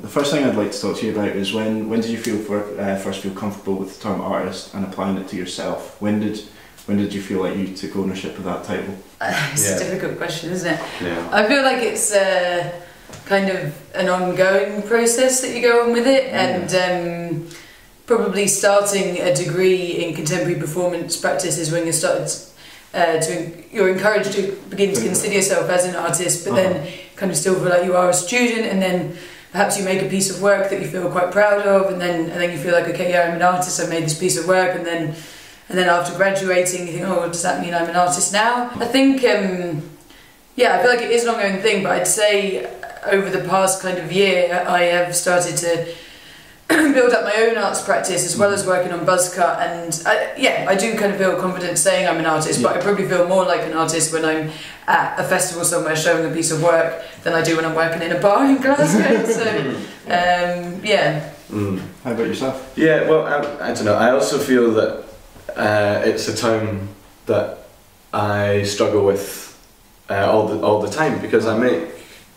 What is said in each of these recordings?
The first thing I'd like to talk to you about is when did you first feel comfortable with the term artist and applying it to yourself? When did you feel like you took ownership of that title? It's a difficult question, isn't it? Yeah. I feel like it's kind of an ongoing process that you go on with it, and probably starting a degree in contemporary performance practice is when you're encouraged to begin to consider yourself as an artist, but then kind of still feel like you are a student, and then perhaps you make a piece of work that you feel quite proud of, and then you feel like, okay, yeah, I'm an artist, I made this piece of work, and then after graduating you think, oh, does that mean I'm an artist now? I think, yeah, I feel like it is an ongoing thing, but I'd say over the past kind of year I have started to build up my own arts practice as well as working on buzzcut, and I do kind of feel confident saying I'm an artist, but I probably feel more like an artist when I'm at a festival somewhere showing a piece of work than I do when I'm working in a bar in Glasgow. So yeah. How about yourself? Yeah, well, I don't know, I also feel that it's a term that I struggle with all the time, because I make,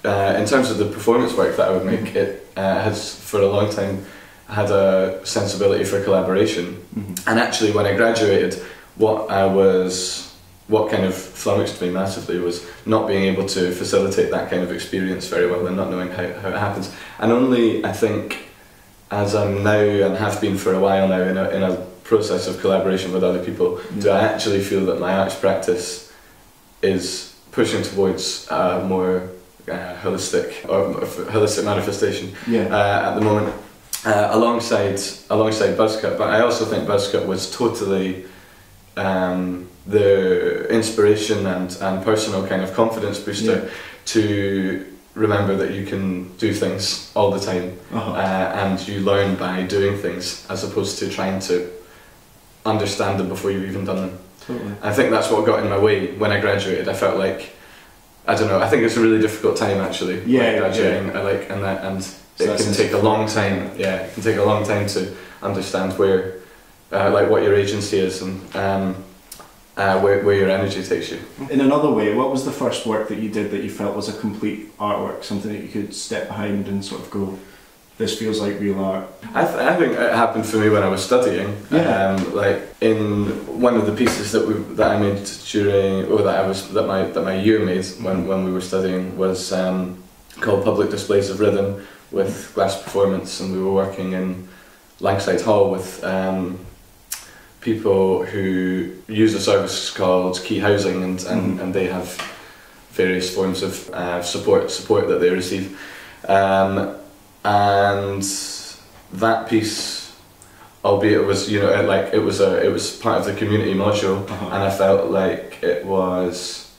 in terms of the performance work that I would make, it has for a long time had a sensibility for collaboration. And actually when I graduated, what kind of flummoxed me massively was not being able to facilitate that kind of experience very well and not knowing how it happens. And only, I think, as I'm now and have been for a while now in a process of collaboration with other people, do I actually feel that my arts practice is pushing towards a more holistic manifestation at the moment, alongside buzzcut. But I also think buzzcut was totally the inspiration and personal kind of confidence booster to remember that you can do things all the time, and you learn by doing things as opposed to trying to understand them before you've even done them. Totally. I think that's what got in my way when I graduated. I felt like, I don't know, I think it's a really difficult time actually. Graduating. And it can take a long time. Yeah, it can take a long time to understand where, what your agency is and where your energy takes you. In another way, what was the first work that you did that you felt was a complete artwork, something that you could step behind and sort of go, this feels like real art? I think it happened for me when I was studying. Like in one of the pieces that I made during, or that my year made when we were studying was called Public Displays of Rhythm with Glass Performance, and we were working in Langside Hall with people who use a service called Key Housing, and they have various forms of support that they receive. And that piece, albeit it was, it was part of the community module, and I felt like it was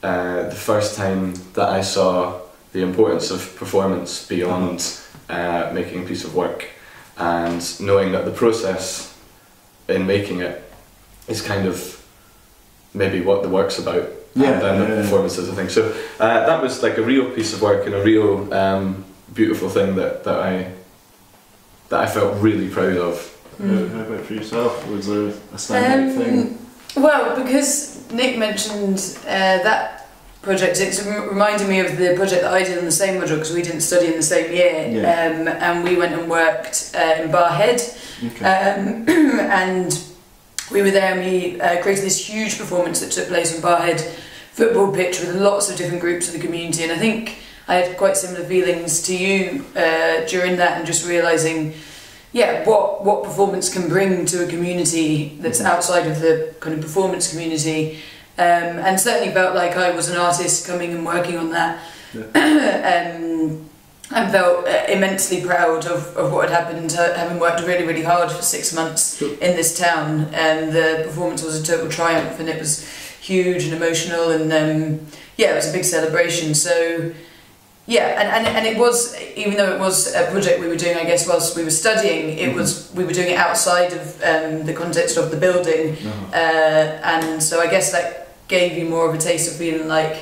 the first time that I saw the importance of performance beyond making a piece of work, and knowing that the process in making it is kind of maybe what the work's about, and then the performance is a thing. So that was like a real piece of work and a real beautiful thing that I felt really proud of. How about for yourself? Was there a standout thing? Well, because Nick mentioned that project, it reminded me of the project that I did on the same module, because we didn't study in the same year, and we went and worked in Barhead, and we were there and we created this huge performance that took place on Barhead football pitch with lots of different groups of the community, and I think I had quite similar feelings to you during that, and just realising what performance can bring to a community that's outside of the kind of performance community. And certainly felt like I was an artist coming and working on that, and felt immensely proud of what had happened, having worked really, really hard for 6 months in this town, and the performance was a total triumph, and it was huge and emotional, and it was a big celebration. So and it was, even though it was a project we were doing, I guess, whilst we were studying, we were doing it outside of the context of the building, and so I guess that gave you more of a taste of feeling like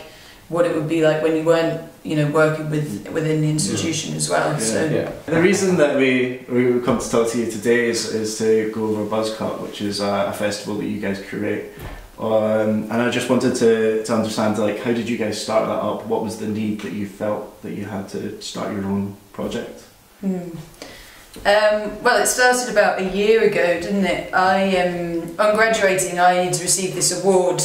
what it would be like when you weren't, working within the institution as well. The reason that we come to talk to you today is to go over buzzcut, which is a festival that you guys curate. And I just wanted to understand, how did you guys start that up? What was the need that you felt that you had to start your own project? Well, it started about a year ago, didn't it? On graduating, I'd received this award,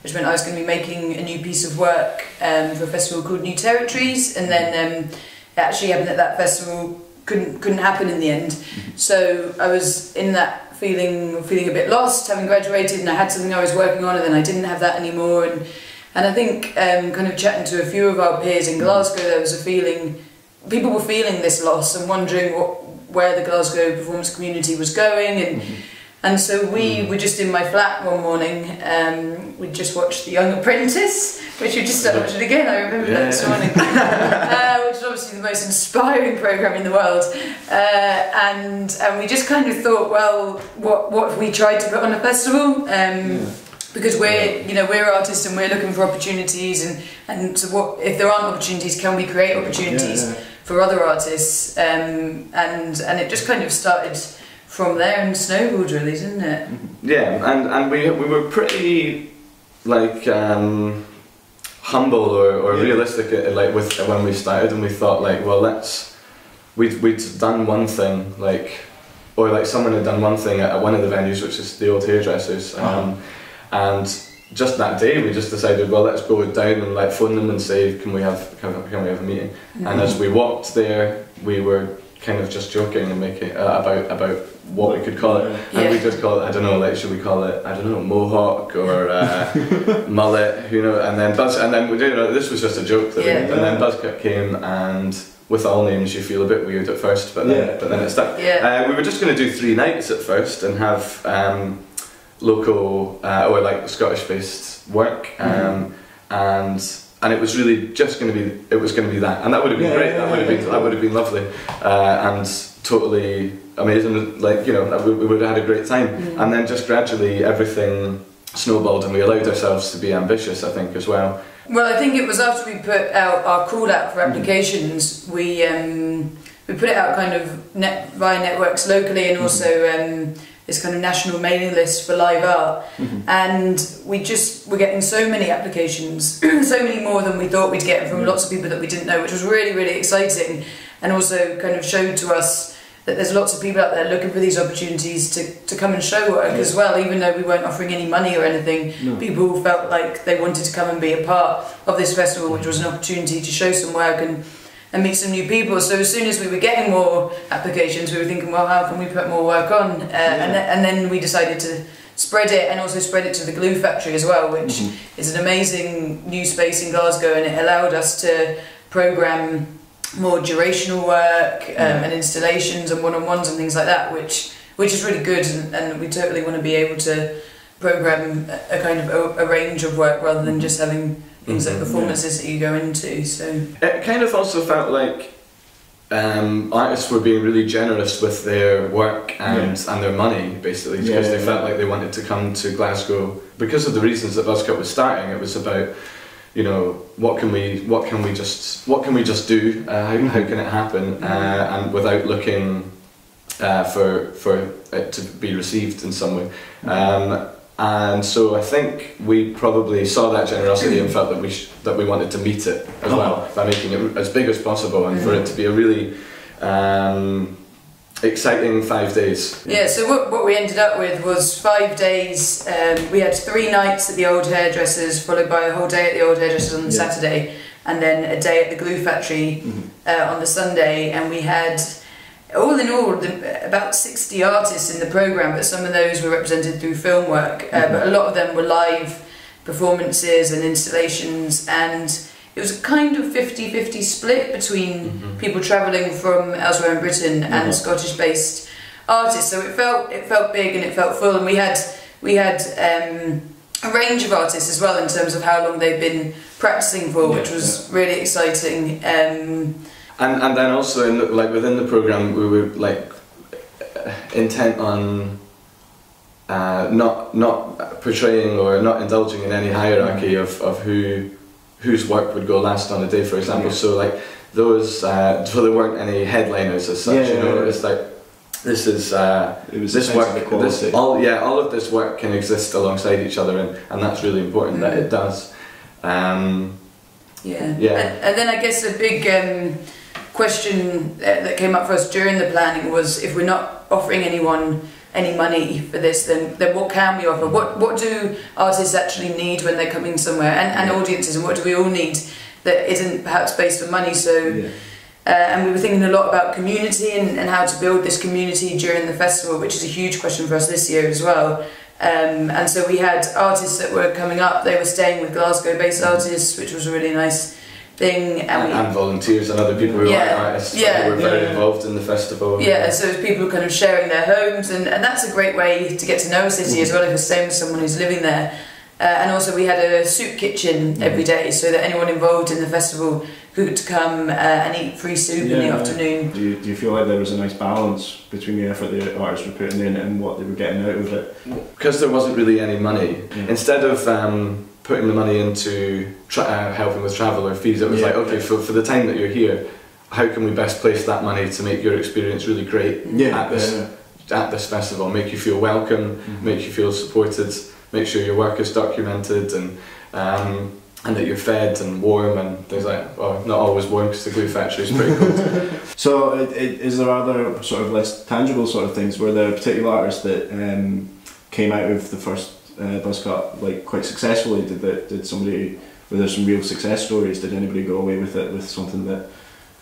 which meant I was going to be making a new piece of work for a festival called New Territories, and then it actually happened that festival couldn't happen in the end. So I was in that feeling a bit lost, having graduated, and I had something I was working on, and then I didn't have that anymore. And I think kind of chatting to a few of our peers in Glasgow, there was a feeling. People were feeling this loss and wondering where the Glasgow performance community was going, and so we were just in my flat one morning. We just watched The Young Apprentice, which we just started watching again. I remember that this morning, which is obviously the most inspiring programme in the world. And we just kind of thought, well, what have we tried to put on a festival? Because we're artists and we're looking for opportunities, and so what if there aren't opportunities? Can we create opportunities for other artists? And it just kind of started from there and snowballed, really, didn't it? Yeah, and we were pretty like humble or realistic like with when we started, and we thought like, well, we'd done one thing or someone had done one thing at one of the venues, which is the Old Hairdressers. And just that day we just decided, well, let's go down and phone them and say, can we have a meeting? And as we walked there, we were kind of just joking and making about what we could call it, and we just call it, I don't know, should we call it, I don't know, mohawk or mullet, and then this was just a joke that and then buzzcut came, and with all names you feel a bit weird at first, but then it stuck. We were just going to do 3 nights at first and have local or Scottish-based work, and it was really just going to be that, and that would have been great. That would have been lovely, and totally amazing. We would have had a great time, and then just gradually everything snowballed, and we allowed ourselves to be ambitious, I think, as well. Well, I think it was after we put out our call out for applications, we put it out kind of via networks locally, and also this kind of national mailing list for live art, and we're getting so many applications, so many more than we thought we'd get from lots of people that we didn't know, which was really, really exciting, and also kind of showed to us that there's lots of people out there looking for these opportunities to come and show work as well. Even though we weren't offering any money or anything, people felt like they wanted to come and be a part of this festival, which was an opportunity to show some work and meet some new people. So as soon as we were getting more applications, we were thinking, well, how can we put more work on? And then we decided to spread it, and also spread it to the Glue Factory as well, which is an amazing new space in Glasgow, and it allowed us to programme more durational work and installations and one-on-ones and things like that, which is really good, and we totally want to be able to programme a kind of a range of work rather than just having things like performances that you go into. So it kind of also felt like artists were being really generous with their work and their money, basically, because they felt like they wanted to come to Glasgow because of the reasons that buzzcut was starting. It was about, what can we just do? How can it happen? And without looking for it to be received in some way. And so I think we probably saw that generosity and felt that we wanted to meet it as well, by making it as big as possible, and for it to be a really exciting 5 days. Yeah, so what we ended up with was 5 days. We had 3 nights at the Old Hairdressers, followed by a whole day at the Old Hairdressers on the Saturday, and then a day at the Glue Factory on the Sunday, and we had, all in all, about 60 artists in the programme, but some of those were represented through film work, but a lot of them were live performances and installations, and it was a kind of 50-50 split between people travelling from elsewhere in Britain and Scottish-based artists. So it felt big and it felt full, and we had a range of artists as well in terms of how long they've been practicing for, which was really exciting. And then also within the programme, we were intent on not portraying or not indulging in any hierarchy of whose work would go last on a day, for example. So those, so there weren't any headliners as such. It's like, this is this work. All of this work can exist alongside each other, and that's really important that it does. And then I guess a big question that came up for us during the planning was, if we're not offering anyone any money for this, then what can we offer? What do artists actually need when they're coming somewhere, and audiences, and what do we all need that isn't perhaps based on money? So and we were thinking a lot about community and how to build this community during the festival, which is a huge question for us this year as well. And so we had artists that were coming up, they were staying with Glasgow-based artists, which was a really nice thing. And volunteers and other people who aren't artists who were very involved in the festival. Yeah, so it's people kind of sharing their homes, and that's a great way to get to know a city as well, if you're staying with someone who's living there. And also we had a soup kitchen every day, so that anyone involved in the festival could come and eat free soup in the afternoon. Do you feel like there was a nice balance between the effort the artists were putting in and what they were getting out of it? Because there wasn't really any money. Instead of putting the money into helping with travel or fees, it was like, okay, for the time that you're here, how can we best place that money to make your experience really great at this festival, make you feel welcome, make you feel supported, make sure your work is documented, and that you're fed and warm and things like, well, not always warm because the glue factory is pretty cold. So is there other sort of less tangible sort of things? Were there particular artists that came out of the first buzzcut like quite successfully? Were there some real success stories? Did anybody go away with it with something that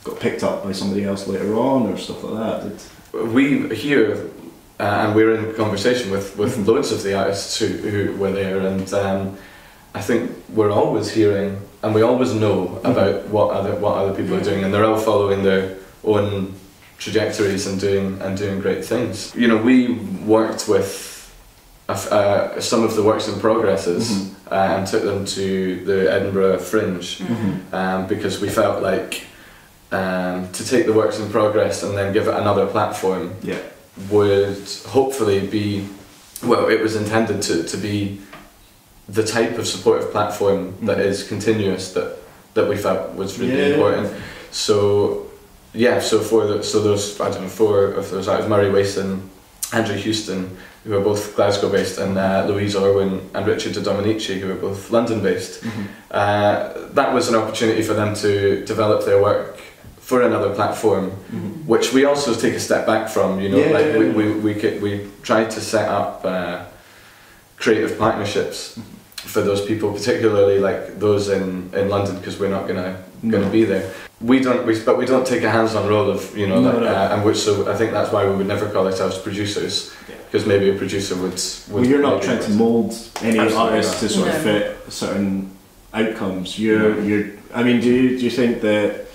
got picked up by somebody else later on or stuff like that? We here, and we're in conversation with loads of the artists who were there, and I think we're always hearing and we always know about what other people are doing, and they're all following their own trajectories and doing great things. You know, we worked with some of the works in progresses and took them to the Edinburgh Fringe because we felt like to take the works in progress and then give it another platform would hopefully be, well, it was intended to be the type of supportive platform that is continuous that we felt was really important. So those, I don't know, four of those artists, Murray Wason, Andrew Houston, who are both Glasgow based, and Louise Orwin and Richard de Dominici, who are both London based. That was an opportunity for them to develop their work for another platform, which we also take a step back from. You know, we tried to set up creative partnerships for those people, particularly like those in London, because we're not gonna be there. But we don't take a hands-on role of, you know, and so I think that's why we would never call ourselves producers, because maybe a producer would. Well, you're not trying to mould any artist to sort of fit certain outcomes. I mean, do you think that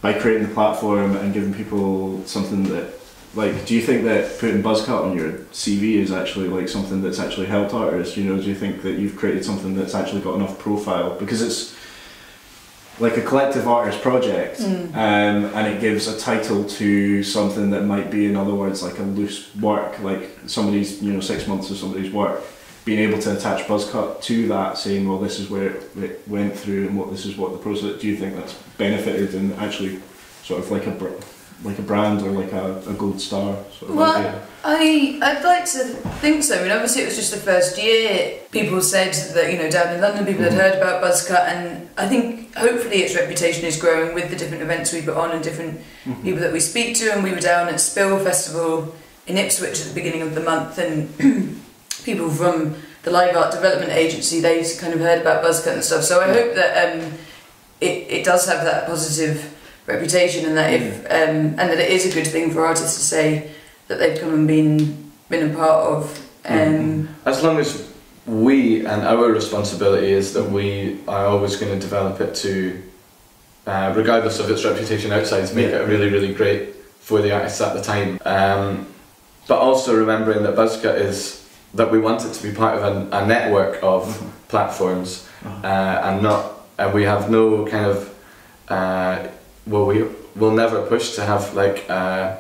by creating the platform and giving people something that, like, do you think that putting buzzcut on your CV is actually like something that's actually helped artists? You know, do you think that you've created something that's actually got enough profile? Because it's like a collective artist project, and it gives a title to something that might be, in other words, like a loose work, like somebody's, 6 months of somebody's work. Being able to attach buzzcut to that, saying, well, this is where it went through, and this is what the process. Do you think that's benefited and actually sort of like a brand or like a gold star sort of idea? I'd like to think so. I mean, obviously it was just the first year. People said that, down in London people had heard about buzzcut, and I think hopefully its reputation is growing with the different events we put on and different people that we speak to. And we were down at Spill Festival in Ipswich at the beginning of the month, and people from the Live Art Development Agency, they kind of heard about buzzcut and stuff. So I hope that it does have that positive reputation, and that and that it is a good thing for artists to say that they've come and been a part of. As long as we, and our responsibility is that we are always going to develop it to, regardless of its reputation outside, to make it really, really great for the artists at the time. But also remembering that buzzcut is that we want it to be part of a network of platforms, and we have no kind of we'll never push to have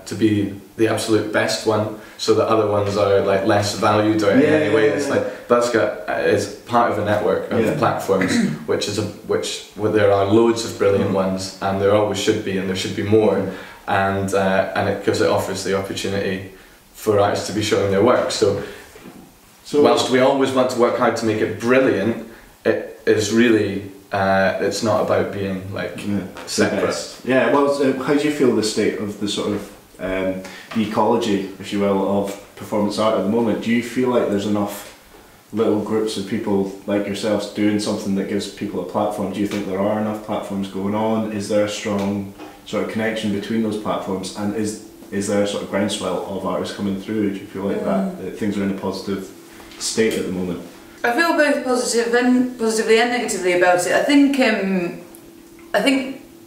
to be the absolute best one, so that other ones are like less valued or in any way. It's like buzzcut is part of a network of platforms, which there are loads of brilliant ones, and there always should be, and there should be more, and it offers the opportunity for artists to be showing their work. So whilst we always want to work hard to make it brilliant, it is really it's not about being like separate. Yeah, well, how do you feel the state of the sort of the ecology, if you will, of performance art at the moment? Do you feel like there's enough little groups of people like yourselves doing something that gives people a platform? Do you think there are enough platforms going on? Is there a strong sort of connection between those platforms, and is there a sort of groundswell of artists coming through? Do you feel like that things are in a positive state at the moment? I feel both positively and negatively about it. I think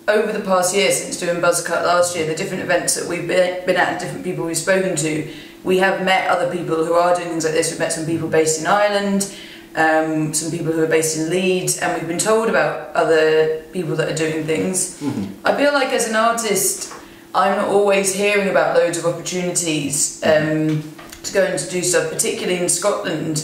over the past year, since doing Buzzcut last year, the different events that we've been at, different people we've spoken to, we have met other people who are doing things like this. We've met some people based in Ireland, some people who are based in Leeds, and we've been told about other people that are doing things. I feel like as an artist, I'm not always hearing about loads of opportunities to go and to do stuff, particularly in Scotland,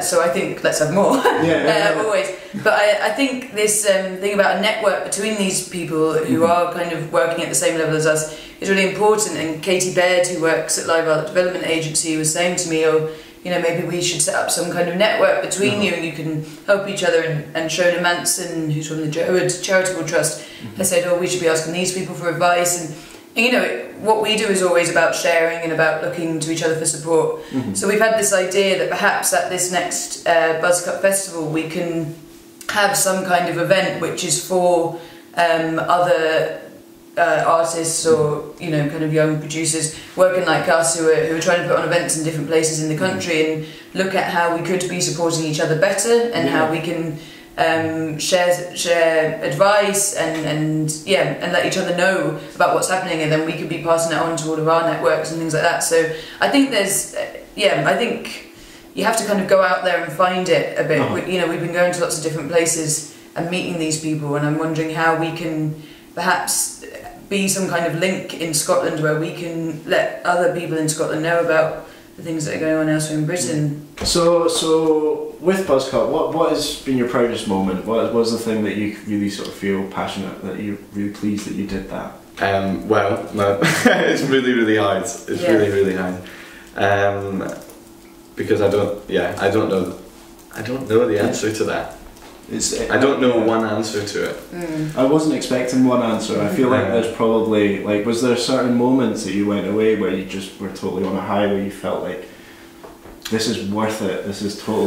so I think let's have more. Always. But I think this thing about a network between these people who are kind of working at the same level as us is really important. And Katie Baird, who works at Live Art Development Agency, was saying to me, oh, you know, maybe we should set up some kind of network between you, and you can help each other. And Shona Manson, who's from the Druid Charitable Trust, has said, oh, we should be asking these people for advice. And you know, what we do is always about sharing and about looking to each other for support. So we've had this idea that perhaps at this next Buzzcut Festival we can have some kind of event which is for other artists or, you know, kind of young producers working like us who are trying to put on events in different places in the country, and look at how we could be supporting each other better, and how we can share advice and let each other know about what's happening, and then we could be passing it on to all of our networks and things like that. So I think there's I think you have to kind of go out there and find it a bit. You know, we've been going to lots of different places and meeting these people, and I'm wondering how we can perhaps be some kind of link in Scotland where we can let other people in Scotland know about the things that are going on elsewhere in Britain. So with Buzzcut, what has been your proudest moment? What was the thing that you really sort of feel passionate, that you're really pleased that you did that? Well, no, it's really hard. It's really hard. Because I don't know the answer to that. I don't know one answer to it. I wasn't expecting one answer. I feel like there's probably, like, was there certain moments that you went away where you just were totally on a high, where you felt like, this is worth it, this is totally